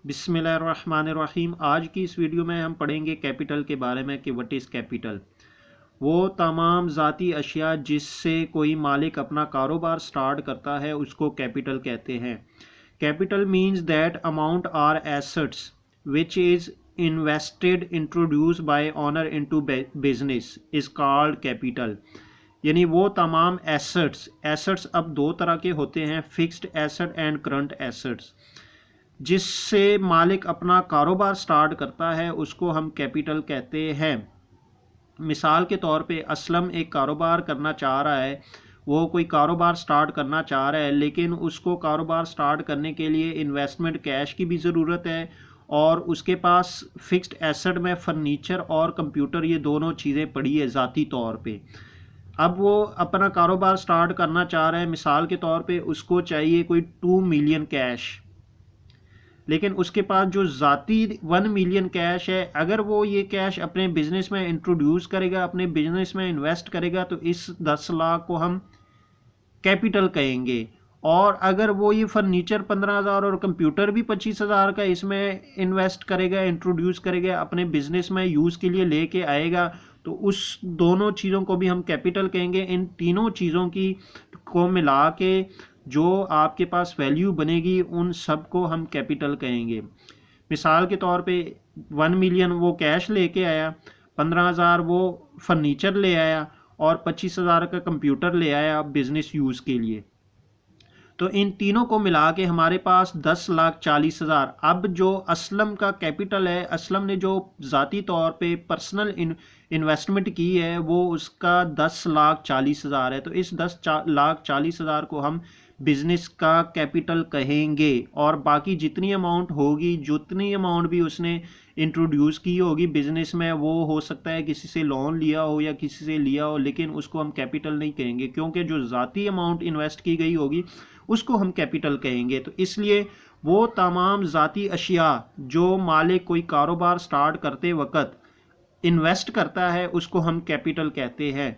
बिस्मिल्लाहिर्रहमानिर्रहीम। आज की इस वीडियो में हम पढ़ेंगे कैपिटल के बारे में कि व्हाट इज़ कैपिटल। वो तमाम ज़ाती अशिया जिससे कोई मालिक अपना कारोबार स्टार्ट करता है उसको कैपिटल कहते हैं। Capital means that amount or assets which is invested introduce by owner into business is called capital. यानी वो तमाम एसेट्स अब दो तरह के होते हैं, fixed asset and current assets. जिससे मालिक अपना कारोबार स्टार्ट करता है उसको हम कैपिटल कहते हैं। मिसाल के तौर पे असलम एक कारोबार करना चाह रहा है, वो कोई कारोबार स्टार्ट करना चाह रहा है, लेकिन उसको कारोबार स्टार्ट करने के लिए इन्वेस्टमेंट कैश की भी ज़रूरत है और उसके पास फिक्स्ड एसेट में फर्नीचर और कंप्यूटर, ये दोनों चीज़ें पड़ी है ज़ाती तौर पे। अब वो अपना कारोबार स्टार्ट करना चाह रहा है, मिसाल के तौर पे उसको चाहिए कोई 2 मिलियन कैश, लेकिन उसके पास जो ज़ाती 1 मिलियन कैश है, अगर वो ये कैश अपने बिजनेस में इंट्रोड्यूस करेगा, अपने बिजनेस में इन्वेस्ट करेगा, तो इस 10 लाख को हम कैपिटल कहेंगे। और अगर वो ये फर्नीचर 15,000 और कंप्यूटर भी 25,000 का इसमें इन्वेस्ट करेगा, इंट्रोड्यूस करेगा, अपने बिजनेस में यूज़ के लिए लेके आएगा, तो उस दोनों चीज़ों को भी हम कैपिटल कहेंगे। इन तीनों चीज़ों की को मिला के जो आपके पास वैल्यू बनेगी उन सब को हम कैपिटल कहेंगे। मिसाल के तौर पे 1 मिलियन वो कैश लेके आया, 15,000 वो फर्नीचर ले आया और 25,000 का कंप्यूटर ले आया बिजनेस यूज़ के लिए, तो इन तीनों को मिला के हमारे पास 10,40,000। अब जो असलम का कैपिटल है, असलम ने जो ज़ाती तौर पे पर्सनल इन्वेस्टमेंट की है वो उसका 10,40,000 है। तो इस 10,40,000 को हम बिजनेस का कैपिटल कहेंगे। और बाकी जितनी अमाउंट होगी, जितनी अमाउंट भी उसने इंट्रोड्यूस की होगी बिजनेस में, वो हो सकता है किसी से लोन लिया हो या किसी से लिया हो, लेकिन उसको हम कैपिटल नहीं कहेंगे, क्योंकि जो ज़ाती अमाउंट इन्वेस्ट की गई होगी उसको हम कैपिटल कहेंगे। तो इसलिए वो तमाम ज़ाती अशिया जो मालिक कोई कारोबार स्टार्ट करते वक्त इन्वेस्ट करता है उसको हम कैपिटल कहते हैं।